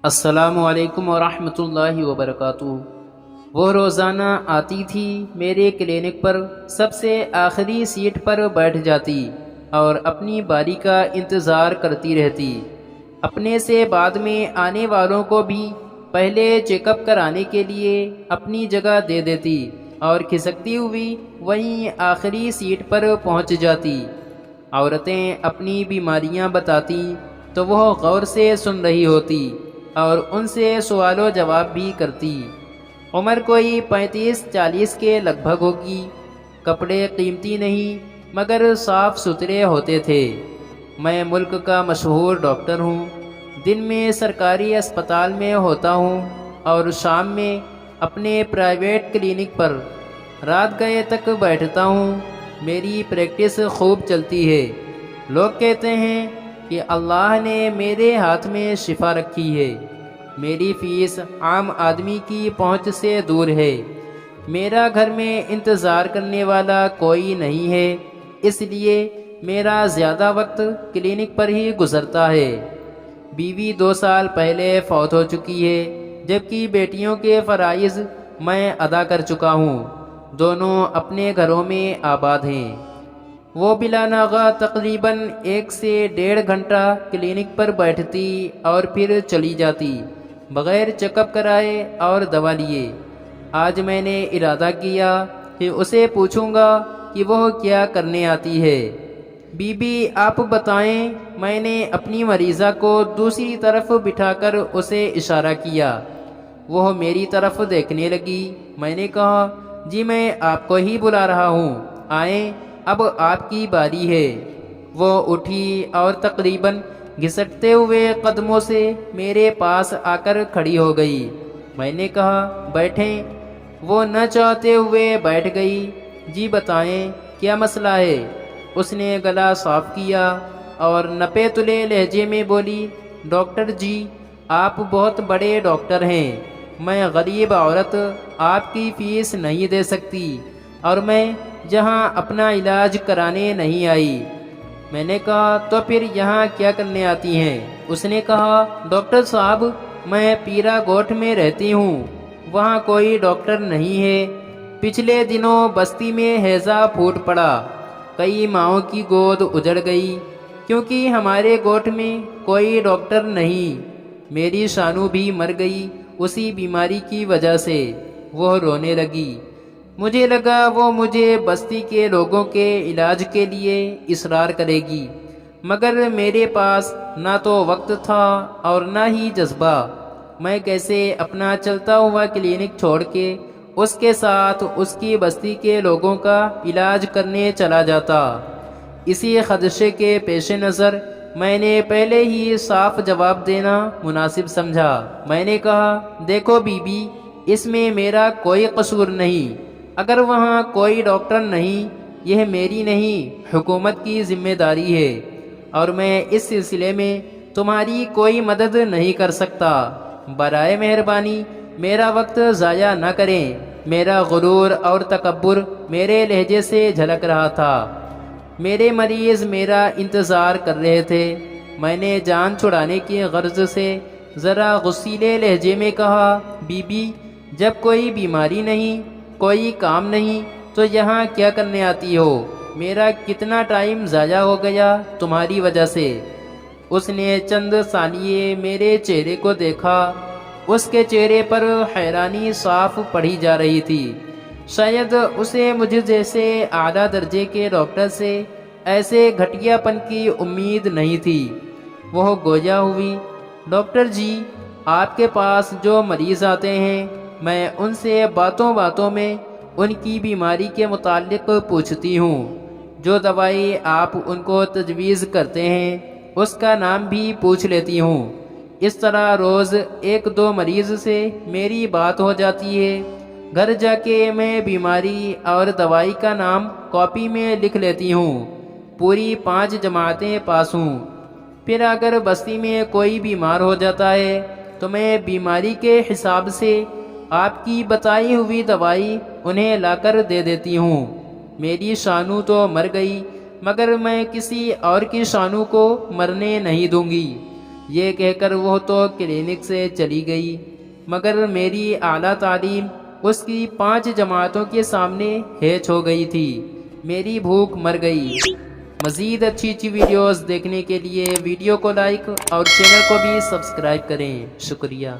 السلام علیکم ورحمۃ اللہ وبرکاتہ۔ وہ روزانہ آتی تھی میرے کلینک پر، سب سے آخری سیٹ پر بیٹھ جاتی اور اپنی باری کا انتظار کرتی رہتی۔ اپنے سے بعد میں آنے والوں کو بھی پہلے چیک اپ کرانے کے لیے اپنی جگہ دے دیتی اور کھسکتی ہوئی وہیں آخری سیٹ پر پہنچ جاتی۔ عورتیں اپنی بیماریاں بتاتی تو وہ غور سے سن رہی ہوتی اور ان سے سوال و جواب بھی کرتی۔ عمر کوئی 35-40 کے لگ بھگ ہوگی۔ کپڑے قیمتی نہیں مگر صاف ستھرے ہوتے تھے۔ میں ملک کا مشہور ڈاکٹر ہوں۔ دن میں سرکاری اسپتال میں ہوتا ہوں اور شام میں اپنے پرائیویٹ کلینک پر رات گئے تک بیٹھتا ہوں۔ میری پریکٹس خوب چلتی ہے۔ لوگ کہتے ہیں کہ اللہ نے میرے ہاتھ میں شفا رکھی ہے۔ میری فیس عام آدمی کی پہنچ سے دور ہے۔ میرا گھر میں انتظار کرنے والا کوئی نہیں ہے، اس لیے میرا زیادہ وقت کلینک پر ہی گزرتا ہے۔ بیوی 2 سال پہلے فوت ہو چکی ہے، جبکہ بیٹیوں کے فرائض میں ادا کر چکا ہوں۔ دونوں اپنے گھروں میں آباد ہیں۔ وہ بلا ناغہ تقریباً 1 سے 1.5 گھنٹہ کلینک پر بیٹھتی اور پھر چلی جاتی، بغیر چیک اپ کرائے اور دوا لیے۔ آج میں نے ارادہ کیا کہ اسے پوچھوں گا کہ وہ کیا کرنے آتی ہے۔ بی بی آپ بتائیں۔ میں نے اپنی مریضہ کو دوسری طرف بٹھا کر اسے اشارہ کیا۔ وہ میری طرف دیکھنے لگی۔ میں نے کہا جی میں آپ کو ہی بلا رہا ہوں، آئیں اب آپ کی باری ہے۔ وہ اٹھی اور تقریباً گھسٹتے ہوئے قدموں سے میرے پاس آ کر کھڑی ہو گئی۔ میں نے کہا بیٹھیں۔ وہ نہ چاہتے ہوئے بیٹھ گئی۔ جی بتائیں کیا مسئلہ ہے؟ اس نے گلا صاف کیا اور نپے تلے لہجے میں بولی، ڈاکٹر جی آپ بہت بڑے ڈاکٹر ہیں، میں غریب عورت آپ کی فیس نہیں دے سکتی اور میں یہاں اپنا علاج کرانے نہیں آئی۔ میں نے کہا تو پھر یہاں کیا کرنے آتی ہیں؟ اس نے کہا ڈاکٹر صاحب میں پیرا گوٹھ میں رہتی ہوں، وہاں کوئی ڈاکٹر نہیں ہے۔ پچھلے دنوں بستی میں ہیضہ پھوٹ پڑا، کئی ماؤں کی گود اجڑ گئی کیونکہ ہمارے گوٹھ میں کوئی ڈاکٹر نہیں۔ میری شانو بھی مر گئی اسی بیماری کی وجہ سے۔ وہ رونے لگی۔ مجھے لگا وہ مجھے بستی کے لوگوں کے علاج کے لیے اصرار کرے گی، مگر میرے پاس نہ تو وقت تھا اور نہ ہی جذبہ۔ میں کیسے اپنا چلتا ہوا کلینک چھوڑ کے اس کے ساتھ اس کی بستی کے لوگوں کا علاج کرنے چلا جاتا۔ اسی خدشے کے پیش نظر میں نے پہلے ہی صاف جواب دینا مناسب سمجھا۔ میں نے کہا دیکھو بی بی اس میں میرا کوئی قصور نہیں، اگر وہاں کوئی ڈاکٹر نہیں، یہ میری نہیں حکومت کی ذمہ داری ہے اور میں اس سلسلے میں تمہاری کوئی مدد نہیں کر سکتا۔ برائے مہربانی میرا وقت ضائع نہ کریں۔ میرا غرور اور تکبر میرے لہجے سے جھلک رہا تھا۔ میرے مریض میرا انتظار کر رہے تھے۔ میں نے جان چھڑانے کی غرض سے ذرا غصیلے لہجے میں کہا بی بی جب کوئی بیماری نہیں، کوئی کام نہیں تو یہاں کیا کرنے آتی ہو؟ میرا کتنا ٹائم ضائع ہو گیا تمہاری وجہ سے۔ اس نے چند ثانیے میرے چہرے کو دیکھا۔ اس کے چہرے پر حیرانی صاف پڑھی جا رہی تھی۔ شاید اسے مجھ جیسے اعلیٰ درجے کے ڈاکٹر سے ایسے گھٹیا پن کی امید نہیں تھی۔ وہ گویا ہوئی، ڈاکٹر جی آپ کے پاس جو مریض آتے ہیں میں ان سے باتوں باتوں میں ان کی بیماری کے متعلق پوچھتی ہوں۔ جو دوائی آپ ان کو تجویز کرتے ہیں اس کا نام بھی پوچھ لیتی ہوں۔ اس طرح روز 1-2 مریض سے میری بات ہو جاتی ہے۔ گھر جا کے میں بیماری اور دوائی کا نام کاپی میں لکھ لیتی ہوں۔ پوری 5 جماعتیں پاس ہوں۔ پھر اگر بستی میں کوئی بیمار ہو جاتا ہے تو میں بیماری کے حساب سے آپ کی بتائی ہوئی دوائی انہیں لا کر دے دیتی ہوں۔ میری شانو تو مر گئی مگر میں کسی اور کی شانو کو مرنے نہیں دوں گی۔ یہ کہہ کر وہ تو کلینک سے چلی گئی، مگر میری اعلیٰ تعلیم اس کی 5 جماعتوں کے سامنے ہیچ ہو گئی تھی، میری بھوک مر گئی۔ مزید اچھی ویڈیوز دیکھنے کے لیے ویڈیو کو لائک اور چینل کو بھی سبسکرائب کریں۔ شکریہ۔